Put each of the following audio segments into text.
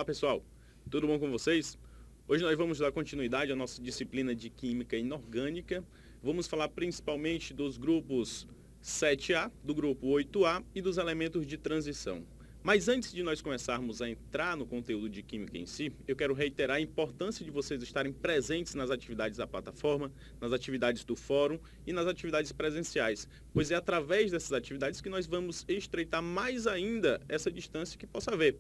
Olá pessoal, tudo bom com vocês? Hoje nós vamos dar continuidade à nossa disciplina de Química Inorgânica. Vamos falar principalmente dos grupos 7A, do grupo 8A e dos elementos de transição. Mas antes de nós começarmos a entrar no conteúdo de Química em si, eu quero reiterar a importância de vocês estarem presentes nas atividades da plataforma, nas atividades do fórum e nas atividades presenciais, pois é através dessas atividades que nós vamos estreitar mais ainda essa distância que possa haver.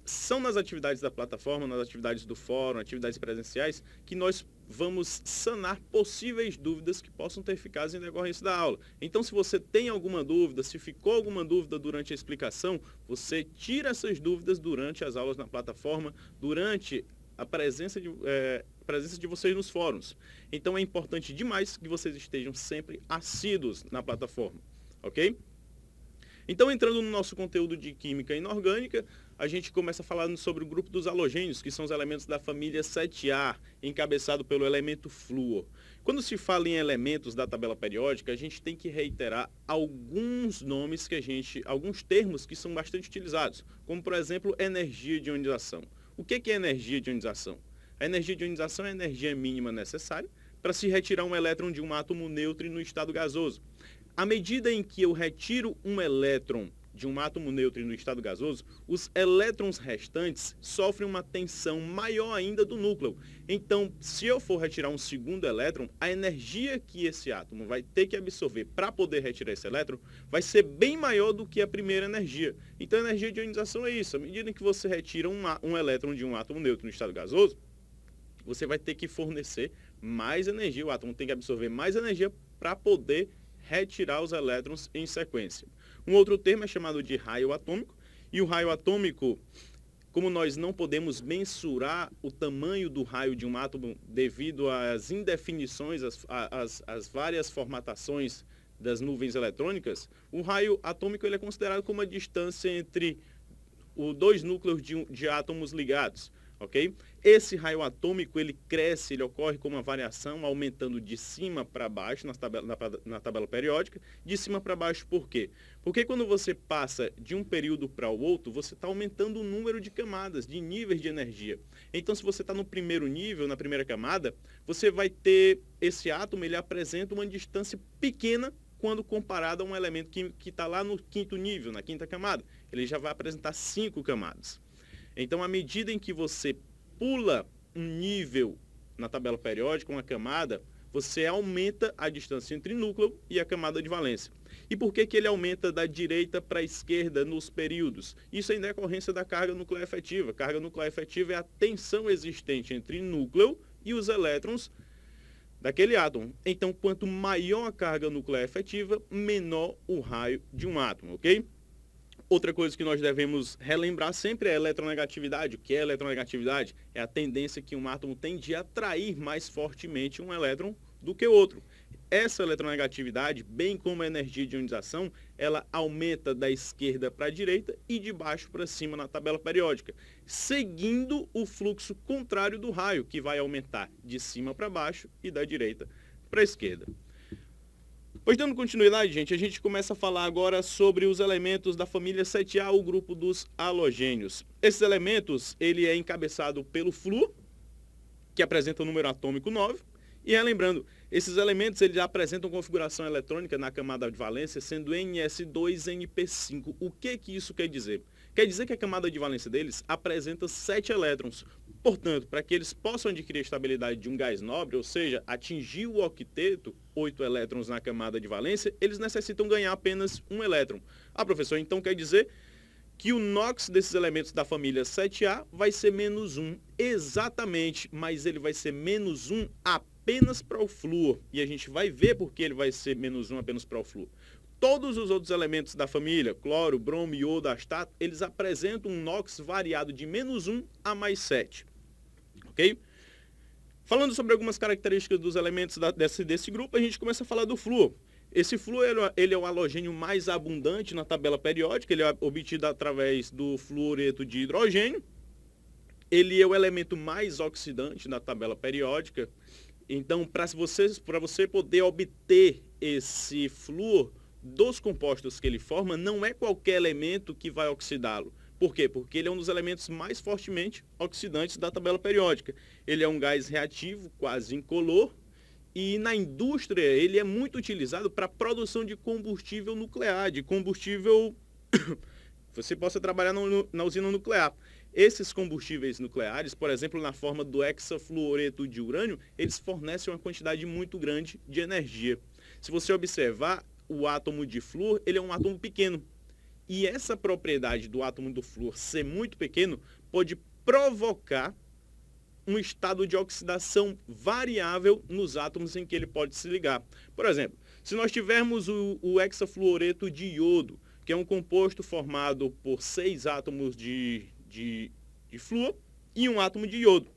São nas atividades da plataforma, nas atividades do fórum, atividades presenciais, que nós vamos sanar possíveis dúvidas que possam ter ficado em decorrência da aula. Então, se você tem alguma dúvida, se ficou alguma dúvida durante a explicação, você tira essas dúvidas durante as aulas na plataforma, durante a presença de vocês nos fóruns. Então, é importante demais que vocês estejam sempre assíduos na plataforma, ok? Então, entrando no nosso conteúdo de Química Inorgânica, a gente começa falando sobre o grupo dos halogênios, que são os elementos da família 7A, encabeçado pelo elemento flúor. Quando se fala em elementos da tabela periódica, a gente tem que reiterar alguns nomes alguns termos que são bastante utilizados, como por exemplo, energia de ionização. O que é energia de ionização? A energia de ionização é a energia mínima necessária para se retirar um elétron de um átomo neutro no estado gasoso. À medida em que eu retiro um elétron de um átomo neutro no estado gasoso, os elétrons restantes sofrem uma tensão maior ainda do núcleo. Então, se eu for retirar um segundo elétron, a energia que esse átomo vai ter que absorver para poder retirar esse elétron vai ser bem maior do que a primeira energia. Então, a energia de ionização é isso. À medida em que você retira um elétron de um átomo neutro no estado gasoso, você vai ter que fornecer mais energia. O átomo tem que absorver mais energia para poder retirar os elétrons em sequência. Um outro termo é chamado de raio atômico, e o raio atômico, como nós não podemos mensurar o tamanho do raio de um átomo devido às indefinições, às várias formatações das nuvens eletrônicas, o raio atômico ele é considerado como a distância entre os dois núcleos de átomos ligados. Okay? Esse raio atômico ele cresce, ele ocorre com uma variação aumentando de cima para baixo na tabela periódica. De cima para baixo por quê? Porque quando você passa de um período para o outro, você está aumentando o número de camadas, de níveis de energia. Então, se você está no primeiro nível, na primeira camada, você vai ter esse átomo, ele apresenta uma distância pequena quando comparado a um elemento que está lá no quinto nível, na quinta camada. Ele já vai apresentar 5 camadas. Então, à medida em que você pula um nível na tabela periódica, uma camada, você aumenta a distância entre núcleo e a camada de valência. E por que ele aumenta da direita para a esquerda nos períodos? Isso é em decorrência da carga nuclear efetiva. Carga nuclear efetiva é a tensão existente entre núcleo e os elétrons daquele átomo. Então, quanto maior a carga nuclear efetiva, menor o raio de um átomo, ok? Outra coisa que nós devemos relembrar sempre é a eletronegatividade. O que é eletronegatividade? É a tendência que um átomo tem de atrair mais fortemente um elétron do que o outro. Essa eletronegatividade, bem como a energia de ionização, ela aumenta da esquerda para a direita e de baixo para cima na tabela periódica, seguindo o fluxo contrário do raio, que vai aumentar de cima para baixo e da direita para a esquerda. Pois dando continuidade, gente, a gente começa a falar agora sobre os elementos da família 7A, o grupo dos halogênios. Esses elementos, ele é encabeçado pelo flúor, que apresenta o número atômico 9, e relembrando, esses elementos eles apresentam configuração eletrônica na camada de valência sendo NS2-NP5. O que isso quer dizer? Quer dizer que a camada de valência deles apresenta 7 elétrons. Portanto, para que eles possam adquirir a estabilidade de um gás nobre, ou seja, atingir o octeto, 8 elétrons na camada de valência, eles necessitam ganhar apenas um elétron. Ah, professor, então quer dizer que o NOx desses elementos da família 7A vai ser menos 1. Exatamente, mas ele vai ser menos 1 apenas para o flúor. E a gente vai ver por que ele vai ser menos 1 apenas para o flúor. Todos os outros elementos da família, cloro, bromo, iodo, astato, eles apresentam um NOx variado de menos 1 a mais 7. Ok? Falando sobre algumas características dos elementos desse grupo, a gente começa a falar do flúor. Esse flúor ele é o halogênio mais abundante na tabela periódica, ele é obtido através do fluoreto de hidrogênio. Ele é o elemento mais oxidante na tabela periódica. Então, para você poder obter esse flúor dos compostos que ele forma, não é qualquer elemento que vai oxidá-lo. Por quê? Porque ele é um dos elementos mais fortemente oxidantes da tabela periódica. Ele é um gás reativo, quase incolor, e na indústria ele é muito utilizado para a produção de combustível nuclear, de combustível você possa trabalhar na usina nuclear. Esses combustíveis nucleares, por exemplo, na forma do hexafluoreto de urânio, eles fornecem uma quantidade muito grande de energia. Se você observar, o átomo de flúor, ele é um átomo pequeno. E essa propriedade do átomo do flúor ser muito pequeno pode provocar um estado de oxidação variável nos átomos em que ele pode se ligar. Por exemplo, se nós tivermos o hexafluoreto de iodo, que é um composto formado por 6 átomos de flúor e um átomo de iodo.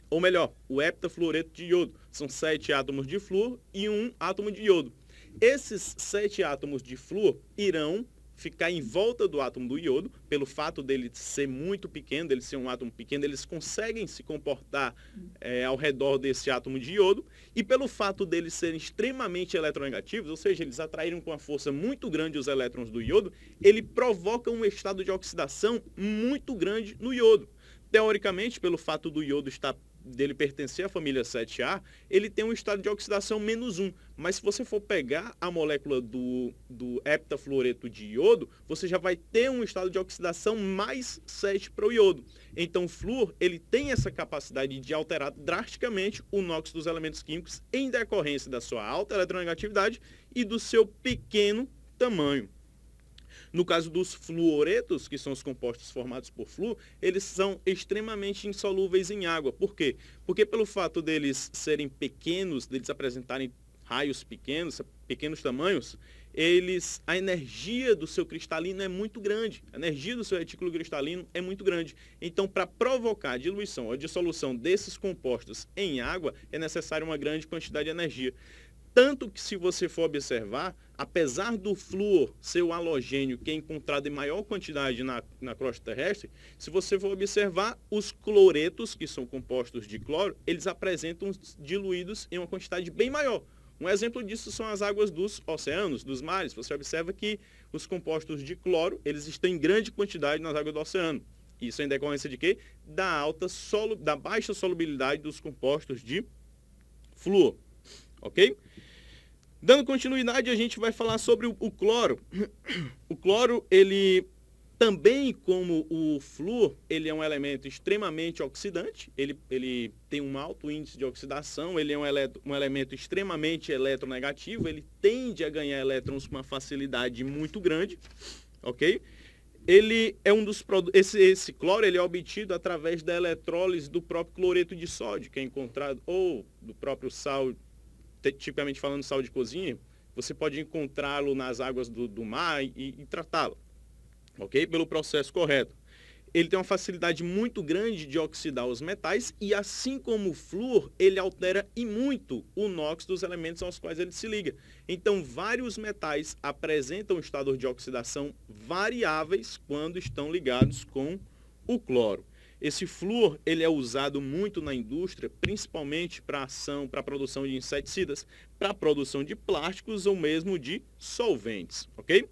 Ou melhor, o heptafluoreto de iodo. São 7 átomos de flúor e um átomo de iodo. Esses 7 átomos de flúor irão ficar em volta do átomo do iodo, pelo fato dele ser muito pequeno, dele ser um átomo pequeno, eles conseguem se comportar ao redor desse átomo de iodo, e pelo fato deles serem extremamente eletronegativos, ou seja, eles atraíram com uma força muito grande os elétrons do iodo, ele provoca um estado de oxidação muito grande no iodo. Teoricamente, pelo fato do iodo dele pertencer à família 7A, ele tem um estado de oxidação -1. Mas se você for pegar a molécula do heptafluoreto de iodo, você já vai ter um estado de oxidação +7 para o iodo. Então o flúor, ele tem essa capacidade de alterar drasticamente o NOx dos elementos químicos em decorrência da sua alta eletronegatividade e do seu pequeno tamanho. No caso dos fluoretos, que são os compostos formados por flúor, eles são extremamente insolúveis em água. Por quê? Porque pelo fato deles serem pequenos, deles apresentarem raios pequenos, pequenos tamanhos, a energia do seu cristalino é muito grande. A energia do seu retículo cristalino é muito grande. Então, para provocar a diluição ou a dissolução desses compostos em água, é necessária uma grande quantidade de energia. Tanto que, se você for observar, apesar do flúor ser o halogênio que é encontrado em maior quantidade na crosta terrestre, se você for observar, os cloretos, que são compostos de cloro, eles apresentam diluídos em uma quantidade bem maior. Um exemplo disso são as águas dos oceanos, dos mares. Você observa que os compostos de cloro, eles estão em grande quantidade nas águas do oceano. Isso é em decorrência de quê? Da baixa solubilidade dos compostos de flúor. Ok? Dando continuidade, a gente vai falar sobre o cloro. O cloro, ele também, como o flúor, ele é um elemento extremamente oxidante, ele tem um alto índice de oxidação, ele é um elemento extremamente eletronegativo, ele tende a ganhar elétrons com uma facilidade muito grande, ok? Ele é um dos produtos, esse cloro ele é obtido através da eletrólise do próprio cloreto de sódio, que é encontrado, ou do próprio sal, tipicamente falando sal de cozinha, você pode encontrá-lo nas águas do mar e tratá-lo, ok? Pelo processo correto. Ele tem uma facilidade muito grande de oxidar os metais e, assim como o flúor, ele altera e muito o NOx dos elementos aos quais ele se liga. Então, vários metais apresentam estados de oxidação variáveis quando estão ligados com o cloro. Esse flúor, ele é usado muito na indústria, principalmente para a produção de inseticidas, para a produção de plásticos ou mesmo de solventes, ok?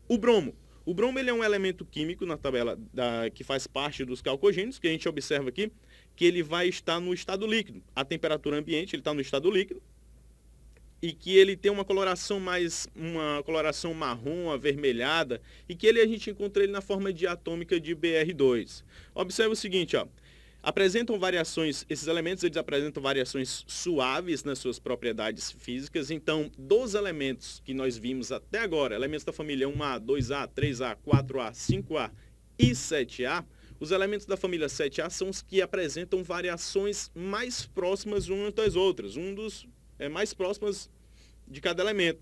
O bromo. O bromo ele é um elemento químico na tabela que faz parte dos calcogênios, que a gente observa aqui, que ele vai estar no estado líquido. A temperatura ambiente, ele está no estado líquido, e que ele tem uma coloração marrom, avermelhada, e que a gente encontra ele na forma diatômica de Br2. Observe o seguinte, ó, esses elementos eles apresentam variações suaves nas suas propriedades físicas. Então, dos elementos que nós vimos até agora, elementos da família 1A, 2A, 3A, 4A, 5A e 7A, os elementos da família 7A são os que apresentam variações mais próximas umas das outras, mais próximas de cada elemento.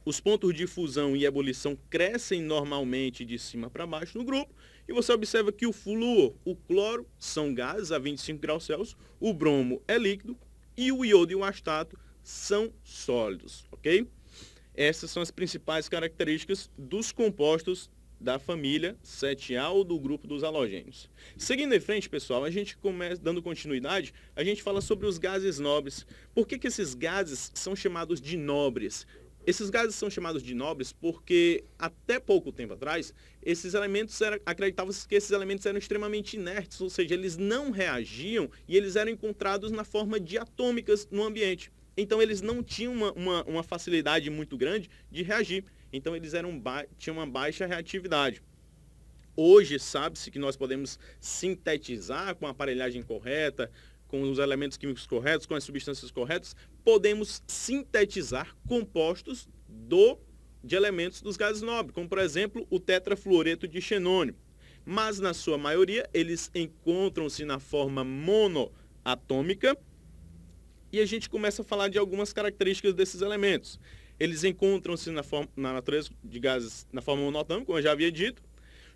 Os pontos de fusão e ebulição crescem normalmente de cima para baixo no grupo, e você observa que o flúor, o cloro são gases a 25 graus Celsius, o bromo é líquido e o iodo e o astato são sólidos, ok? Essas são as principais características dos compostos da família 7A ou do grupo dos halogênios. Seguindo em frente, pessoal, a gente começa, dando continuidade, a gente fala sobre os gases nobres. Por que esses gases são chamados de nobres? Esses gases são chamados de nobres porque, até pouco tempo atrás, acreditava-se que esses elementos eram extremamente inertes, ou seja, eles não reagiam e eles eram encontrados na forma diatômicas no ambiente. Então, eles não tinham uma facilidade muito grande de reagir. Então, eles tinham uma baixa reatividade. Hoje, sabe-se que nós podemos sintetizar com a aparelhagem correta, com os elementos químicos corretos, com as substâncias corretas, podemos sintetizar compostos de elementos dos gases nobres, como, por exemplo, o tetrafluoreto de xenônio. Mas, na sua maioria, eles encontram-se na forma monoatômica e a gente começa a falar de algumas características desses elementos. Eles encontram-se na natureza de gases na forma monoatômica, como eu já havia dito.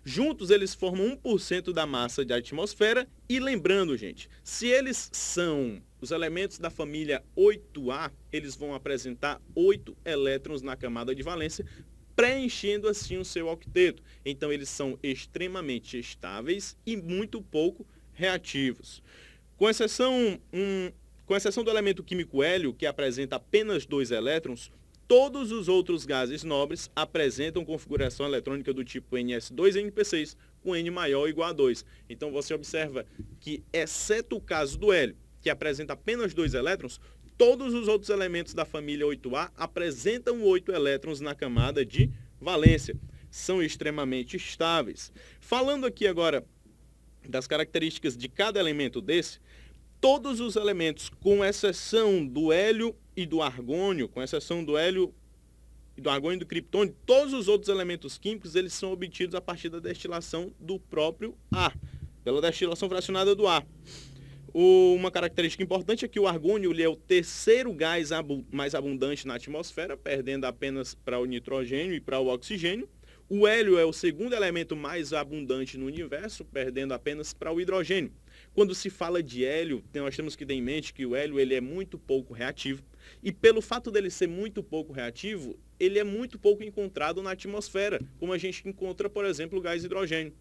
Juntos, eles formam 1% da massa da atmosfera. E lembrando, gente, se eles são os elementos da família 8A, eles vão apresentar 8 elétrons na camada de valência, preenchendo assim o seu octeto. Então, eles são extremamente estáveis e muito pouco reativos. Com exceção do elemento químico hélio, que apresenta apenas 2 elétrons, todos os outros gases nobres apresentam configuração eletrônica do tipo Ns2 e Np6, com N maior ou igual a 2. Então, você observa que, exceto o caso do hélio, que apresenta apenas 2 elétrons, todos os outros elementos da família 8A apresentam 8 elétrons na camada de valência. São extremamente estáveis. Falando aqui agora das características de cada elemento desse, todos os elementos, com exceção do hélio e do argônio, e do criptônio, todos os outros elementos químicos, eles são obtidos a partir da destilação do próprio ar, pela destilação fracionada do ar. Uma característica importante é que o argônio ele é o terceiro gás mais abundante na atmosfera, perdendo apenas para o nitrogênio e para o oxigênio. O hélio é o segundo elemento mais abundante no universo, perdendo apenas para o hidrogênio. Quando se fala de hélio, nós temos que ter em mente que o hélio ele é muito pouco reativo. E pelo fato dele ser muito pouco reativo, ele é muito pouco encontrado na atmosfera, como a gente encontra, por exemplo, o gás hidrogênio.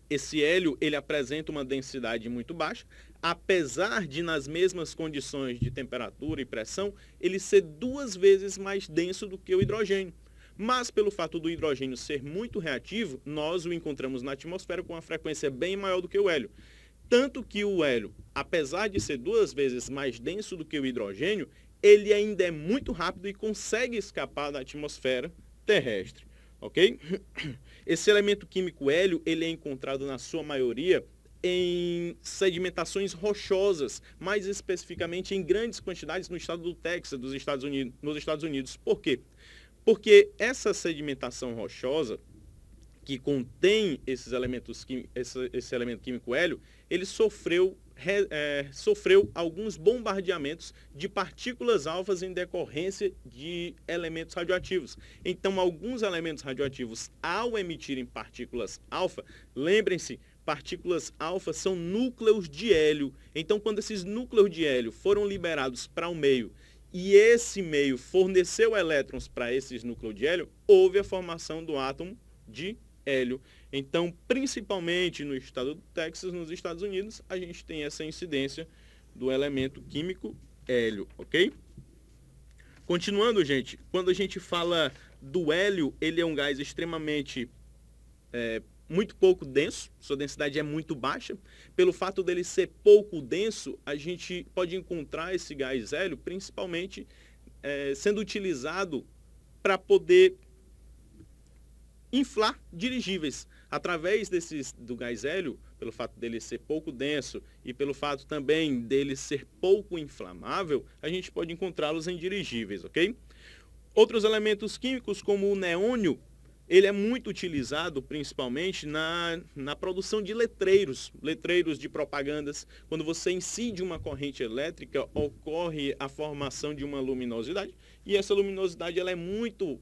Esse hélio ele apresenta uma densidade muito baixa, apesar de, nas mesmas condições de temperatura e pressão, ele ser 2 vezes mais denso do que o hidrogênio. Mas, pelo fato do hidrogênio ser muito reativo, nós o encontramos na atmosfera com uma frequência bem maior do que o hélio. Tanto que o hélio, apesar de ser 2 vezes mais denso do que o hidrogênio, ele ainda é muito rápido e consegue escapar da atmosfera terrestre. Ok? Esse elemento químico hélio, ele é encontrado na sua maioria em sedimentações rochosas, mais especificamente em grandes quantidades no estado do Texas, nos Estados Unidos. Por quê? Porque essa sedimentação rochosa, que contém esse elemento químico hélio, ele sofreu alguns bombardeamentos de partículas alfas em decorrência de elementos radioativos. Então, alguns elementos radioativos, ao emitirem partículas alfa, lembrem-se, partículas alfa são núcleos de hélio. Então, quando esses núcleos de hélio foram liberados para o meio e esse meio forneceu elétrons para esses núcleos de hélio, houve a formação do átomo de hélio. Então, principalmente no estado do Texas, nos Estados Unidos, a gente tem essa incidência do elemento químico hélio, ok? Continuando, gente, quando a gente fala do hélio, ele é um gás extremamente muito pouco denso, sua densidade é muito baixa. Pelo fato dele ser pouco denso, a gente pode encontrar esse gás hélio principalmente sendo utilizado para poder inflar dirigíveis. Através do gás hélio, pelo fato dele ser pouco denso e pelo fato também dele ser pouco inflamável, a gente pode encontrá-los em dirigíveis, ok? Outros elementos químicos, como o neônio, ele é muito utilizado principalmente na produção de letreiros de propagandas. Quando você incide uma corrente elétrica, ocorre a formação de uma luminosidade, e essa luminosidade ela é muito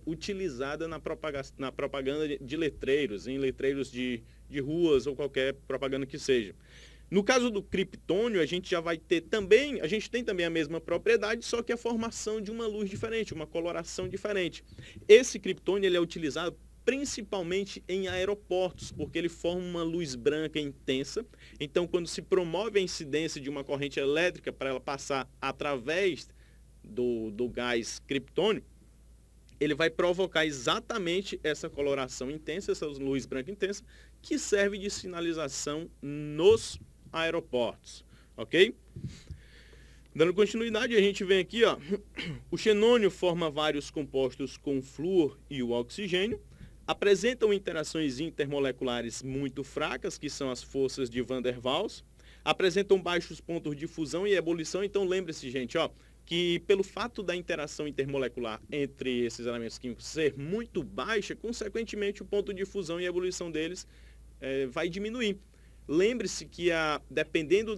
utilizada na propaganda de letreiros, em letreiros de ruas ou qualquer propaganda que seja. No caso do criptônio, a gente tem também a mesma propriedade, só que a formação de uma luz diferente, uma coloração diferente. Esse criptônio ele é utilizado principalmente em aeroportos, porque ele forma uma luz branca intensa. Então, quando se promove a incidência de uma corrente elétrica para ela passar através do gás criptônio, ele vai provocar exatamente essa coloração intensa, essa luz branca intensa, que serve de sinalização nos aeroportos, ok? Dando continuidade, a gente vem aqui, ó, o xenônio forma vários compostos com flúor e o oxigênio, apresentam interações intermoleculares muito fracas, que são as forças de Van der Waals, apresentam baixos pontos de fusão e ebulição. Então lembre-se, gente, ó, que pelo fato da interação intermolecular entre esses elementos químicos ser muito baixa, consequentemente o ponto de fusão e ebulição deles vai diminuir. Lembre-se que dependendo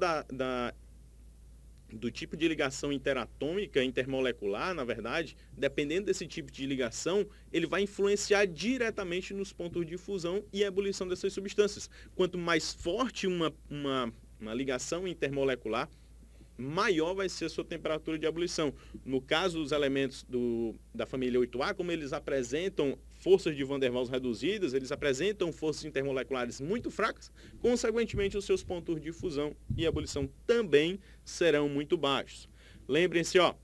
do tipo de ligação interatômica, intermolecular, na verdade, dependendo desse tipo de ligação, ele vai influenciar diretamente nos pontos de fusão e ebulição dessas substâncias. Quanto mais forte uma ligação intermolecular, maior vai ser a sua temperatura de ebulição. No caso dos elementos da família 8A, como eles apresentam forças de Van der Waals reduzidas, eles apresentam forças intermoleculares muito fracas, consequentemente os seus pontos de fusão e ebulição também serão muito baixos. Lembrem-se, ó,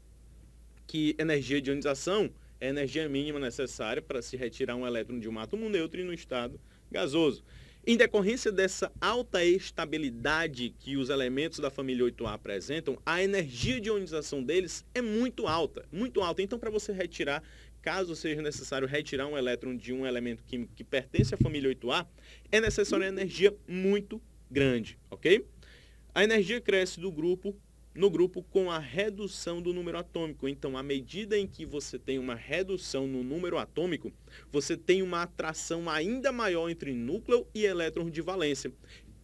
que energia de ionização é a energia mínima necessária para se retirar um elétron de um átomo neutro no estado gasoso. Em decorrência dessa alta estabilidade que os elementos da família 8A apresentam, a energia de ionização deles é muito alta, muito alta. Então, para você retirar, caso seja necessário retirar um elétron de um elemento químico que pertence à família 8A, é necessária uma energia muito grande, ok? A energia cresce no grupo com a redução do número atômico. Então, à medida em que você tem uma redução no número atômico, você tem uma atração ainda maior entre núcleo e elétron de valência.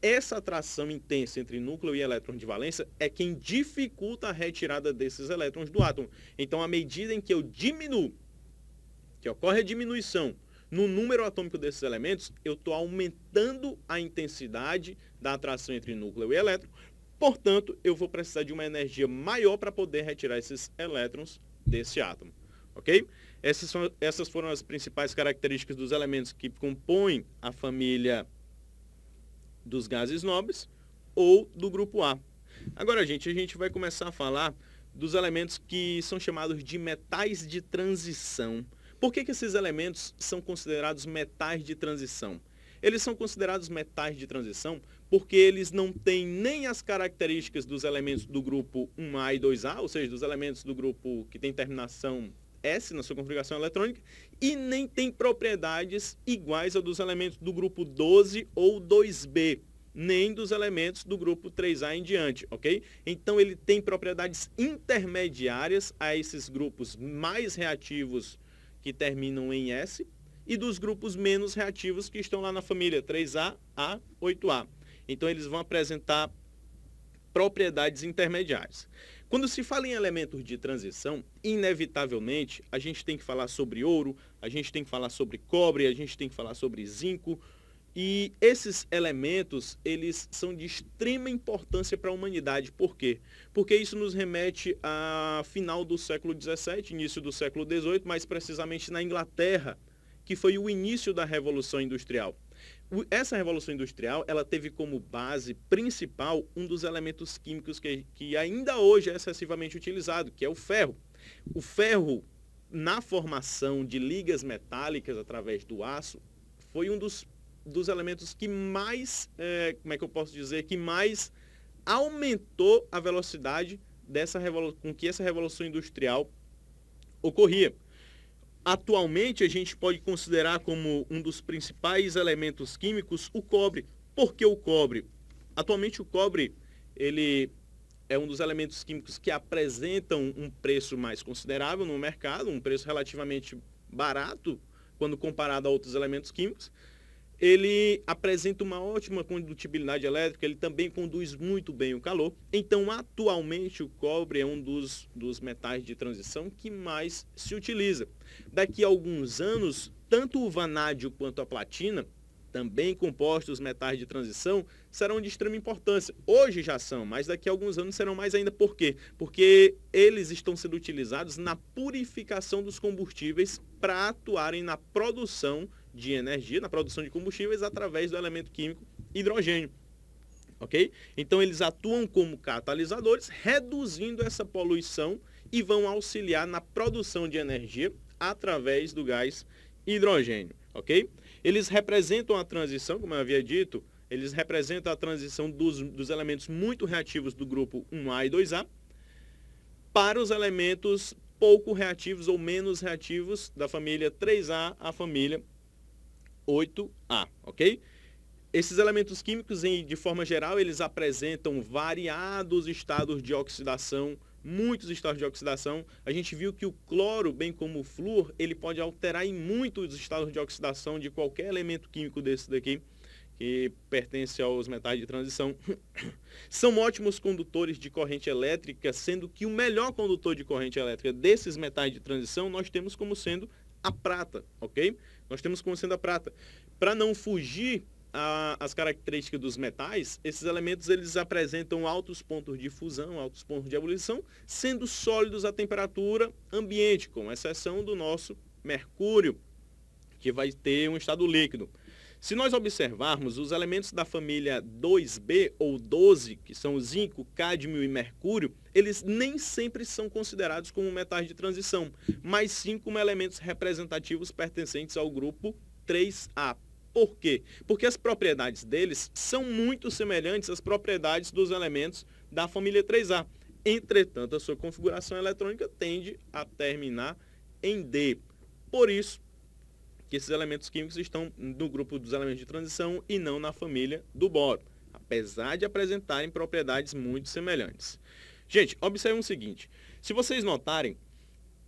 Essa atração intensa entre núcleo e elétron de valência é quem dificulta a retirada desses elétrons do átomo. Então, à medida em que eu diminuo, que ocorre a diminuição no número atômico desses elementos, eu estou aumentando a intensidade da atração entre núcleo e elétron. Portanto, eu vou precisar de uma energia maior para poder retirar esses elétrons desse átomo, ok? Essas foram as principais características dos elementos que compõem a família dos gases nobres ou do grupo A. Agora, gente, a gente vai começar a falar dos elementos que são chamados de metais de transição. Por que esses elementos são considerados metais de transição? Eles são considerados metais de transição porque eles não têm nem as características dos elementos do grupo 1A e 2A, ou seja, dos elementos do grupo que tem terminação S na sua configuração eletrônica, e nem tem propriedades iguais ao dos elementos do grupo 12 ou 2B, nem dos elementos do grupo 3A em diante, ok? Então ele tem propriedades intermediárias a esses grupos mais reativos que terminam em S, e dos grupos menos reativos que estão lá na família 3A a 8A. Então, eles vão apresentar propriedades intermediárias. Quando se fala em elementos de transição, inevitavelmente, a gente tem que falar sobre ouro, a gente tem que falar sobre cobre, a gente tem que falar sobre zinco. E esses elementos, eles são de extrema importância para a humanidade. Por quê? Porque isso nos remete a final do século XVII, início do século XVIII, mais precisamente na Inglaterra, que foi o início da Revolução Industrial. Essa Revolução Industrial, ela teve como base principal um dos elementos químicos que ainda hoje é excessivamente utilizado, que é o ferro. O ferro, na formação de ligas metálicas através do aço, foi um dos elementos que mais, que mais aumentou a velocidade com que essa Revolução Industrial ocorria. Atualmente, a gente pode considerar como um dos principais elementos químicos o cobre. Por que o cobre? Atualmente, o cobre ele é um dos elementos químicos que apresentam um preço mais considerável no mercado, um preço relativamente barato quando comparado a outros elementos químicos. Ele apresenta uma ótima condutibilidade elétrica, ele também conduz muito bem o calor. Então, atualmente, o cobre é um dos metais de transição que mais se utiliza. Daqui a alguns anos, tanto o vanádio quanto a platina, também compostos metais de transição, serão de extrema importância. Hoje já são, mas daqui a alguns anos serão mais ainda. Por quê? Porque eles estão sendo utilizados na purificação dos combustíveis para atuarem na produção de energia, na produção de combustíveis através do elemento químico hidrogênio. Ok? Então eles atuam como catalisadores, reduzindo essa poluição e vão auxiliar na produção de energia através do gás hidrogênio, ok? Eles representam a transição, como eu havia dito, eles representam a transição dos elementos muito reativos do grupo 1A e 2A para os elementos pouco reativos ou menos reativos da família 3A à família 8A, ok? Esses elementos químicos, de forma geral, eles apresentam variados estados de oxidação, muitos estados de oxidação. A gente viu que o cloro, bem como o flúor, ele pode alterar em muitos estados de oxidação de qualquer elemento químico desse daqui, que pertence aos metais de transição. São ótimos condutores de corrente elétrica, sendo que o melhor condutor de corrente elétrica desses metais de transição nós temos como sendo a prata, ok? Nós temos como sendo a prata. Para não fugir as características dos metais, esses elementos eles apresentam altos pontos de fusão, altos pontos de ebulição, sendo sólidos à temperatura ambiente, com exceção do nosso mercúrio, que vai ter um estado líquido. Se nós observarmos os elementos da família 2B ou 12, que são o zinco, cádmio e mercúrio, eles nem sempre são considerados como metais de transição, mas sim como elementos representativos pertencentes ao grupo 3A. Por quê? Porque as propriedades deles são muito semelhantes às propriedades dos elementos da família 3A. Entretanto, a sua configuração eletrônica tende a terminar em D. Por isso, que esses elementos químicos estão no grupo dos elementos de transição e não na família do boro, apesar de apresentarem propriedades muito semelhantes. Gente, observem o seguinte, se vocês notarem,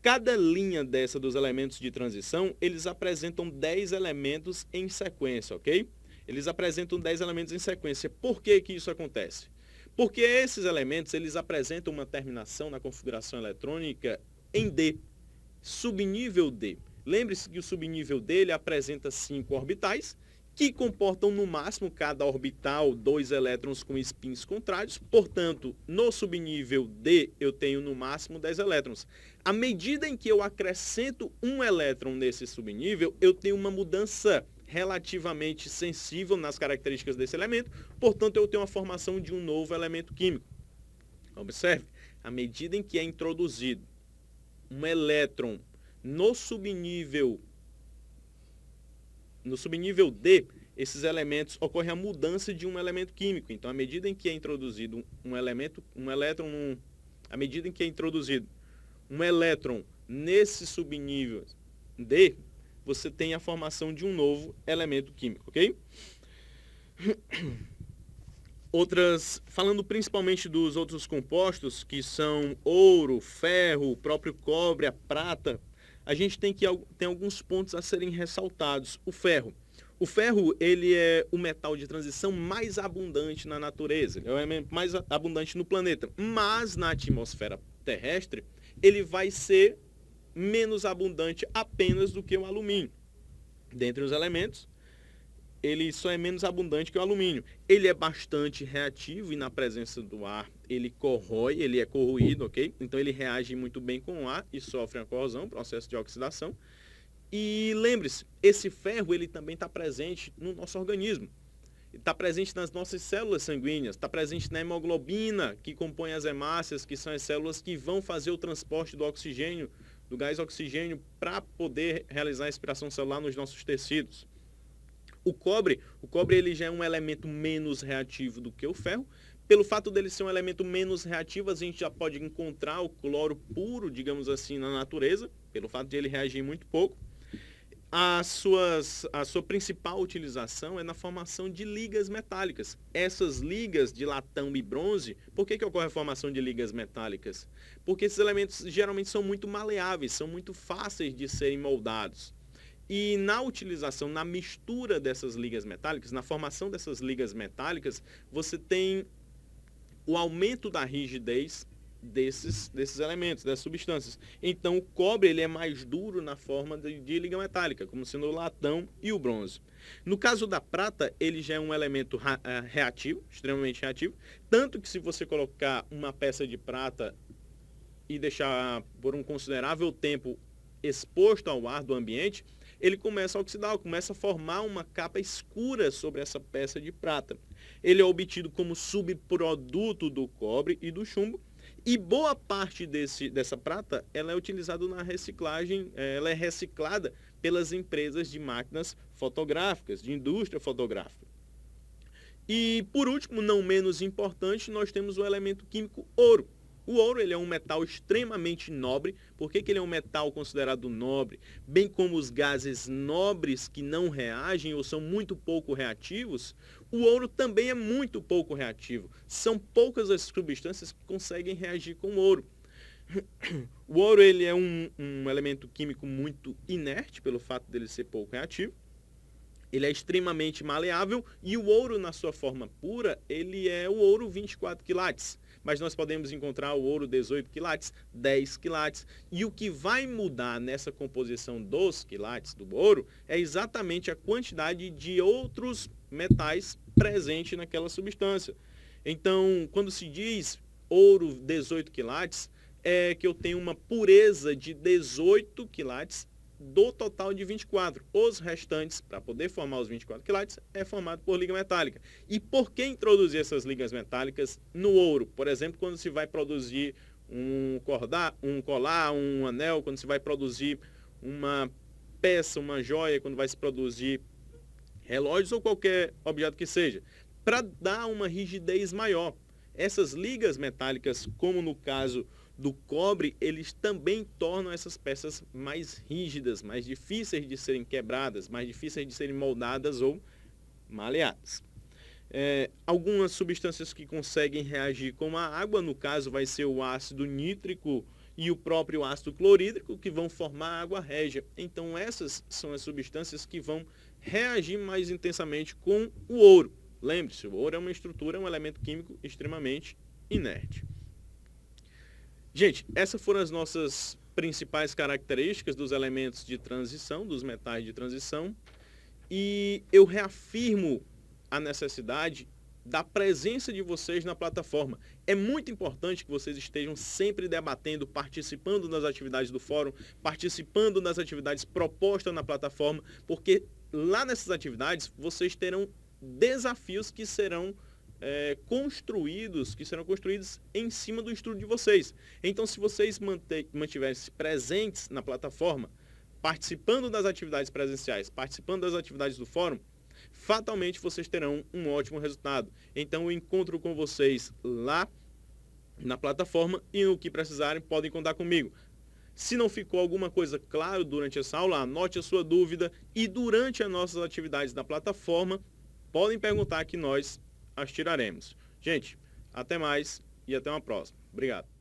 cada linha dessa dos elementos de transição, eles apresentam 10 elementos em sequência, ok? Eles apresentam 10 elementos em sequência. Por que que isso acontece? Porque esses elementos, eles apresentam uma terminação na configuração eletrônica em D, subnível D. Lembre-se que o subnível dele apresenta 5 orbitais, que comportam no máximo cada orbital 2 elétrons com spins contrários. Portanto, no subnível D eu tenho no máximo 10 elétrons. À medida em que eu acrescento um elétron nesse subnível, eu tenho uma mudança relativamente sensível nas características desse elemento, portanto eu tenho a formação de um novo elemento químico. Observe, à medida em que é introduzido um elétron no subnível D, esses elementos ocorre a mudança de um elemento químico. Então, à medida em que é introduzido à medida em que é introduzido um elétron nesse subnível D, você tem a formação de um novo elemento químico, ok? Falando principalmente dos outros compostos, que são ouro, ferro, o próprio cobre, a prata, a gente tem alguns pontos a serem ressaltados. O ferro, ele é o metal de transição mais abundante na natureza, é o elemento mais abundante no planeta, mas na atmosfera terrestre ele vai ser menos abundante apenas do que o alumínio. Dentre os elementos, ele só é menos abundante que o alumínio. Ele é bastante reativo e na presença do ar ele corrói, ele é corroído, ok? Então ele reage muito bem com o ar e sofre a corrosão, processo de oxidação. E lembre-se, esse ferro ele também está presente no nosso organismo. Está presente nas nossas células sanguíneas, está presente na hemoglobina, que compõe as hemácias, que são as células que vão fazer o transporte do oxigênio, do gás oxigênio, para poder realizar a respiração celular nos nossos tecidos. O cobre ele já é um elemento menos reativo do que o ferro. Pelo fato dele ser um elemento menos reativo, a gente já pode encontrar o cloro puro, digamos assim, na natureza, pelo fato de ele reagir muito pouco. A sua principal utilização é na formação de ligas metálicas. Essas ligas de latão e bronze, por que ocorre a formação de ligas metálicas? Porque esses elementos geralmente são muito maleáveis, são muito fáceis de serem moldados. E na utilização, na mistura dessas ligas metálicas, na formação dessas ligas metálicas, você tem o aumento da rigidez desses elementos, dessas substâncias. Então, o cobre ele é mais duro na forma de liga metálica, como sendo o latão e o bronze. No caso da prata, ele já é um elemento reativo, extremamente reativo, tanto que se você colocar uma peça de prata e deixar por um considerável tempo exposto ao ar do ambiente, ele começa a oxidar, começa a formar uma capa escura sobre essa peça de prata. Ele é obtido como subproduto do cobre e do chumbo, E boa parte dessa prata, ela é utilizada na reciclagem, ela é reciclada pelas empresas de máquinas fotográficas, de indústria fotográfica. E, por último, não menos importante, nós temos o elemento químico ouro. O ouro ele é um metal extremamente nobre. Por que ele é um metal considerado nobre? Bem como os gases nobres que não reagem ou são muito pouco reativos, o ouro também é muito pouco reativo. São poucas as substâncias que conseguem reagir com o ouro. O ouro ele é um elemento químico muito inerte, pelo fato dele ser pouco reativo. Ele é extremamente maleável e o ouro na sua forma pura, ele é o ouro 24 quilates. Mas nós podemos encontrar o ouro 18 quilates, 10 quilates. E o que vai mudar nessa composição dos quilates do ouro é exatamente a quantidade de outros metais presente naquela substância. Então, quando se diz ouro 18 quilates, é que eu tenho uma pureza de 18 quilates do total de 24. Os restantes, para poder formar os 24 quilates, é formado por liga metálica. E por que introduzir essas ligas metálicas no ouro? Por exemplo, quando se vai produzir um colar, um anel, quando se vai produzir uma peça, uma joia, quando vai se produzir relógios ou qualquer objeto que seja, para dar uma rigidez maior. Essas ligas metálicas, como no caso do cobre, eles também tornam essas peças mais rígidas, mais difíceis de serem quebradas, mais difíceis de serem moldadas ou maleadas. Algumas substâncias que conseguem reagir com a água, no caso vai ser o ácido nítrico e o próprio ácido clorídrico, que vão formar água régia. Então essas são as substâncias que vão reagir mais intensamente com o ouro. Lembre-se, o ouro é uma estrutura, é um elemento químico extremamente inerte. Gente, essas foram as nossas principais características dos elementos de transição, dos metais de transição. E eu reafirmo a necessidade da presença de vocês na plataforma. É muito importante que vocês estejam sempre debatendo, participando das atividades do fórum, participando das atividades propostas na plataforma, porque lá nessas atividades vocês terão desafios que serão construídos em cima do estudo de vocês. Então, se vocês mantiverem-se presentes na plataforma, participando das atividades presenciais, participando das atividades do fórum, fatalmente vocês terão um ótimo resultado. Então, eu encontro com vocês lá na plataforma e no que precisarem, podem contar comigo. Se não ficou alguma coisa claro durante essa aula, anote a sua dúvida e durante as nossas atividades na plataforma, podem perguntar que nós as tiraremos. Gente, até mais e até uma próxima. Obrigado.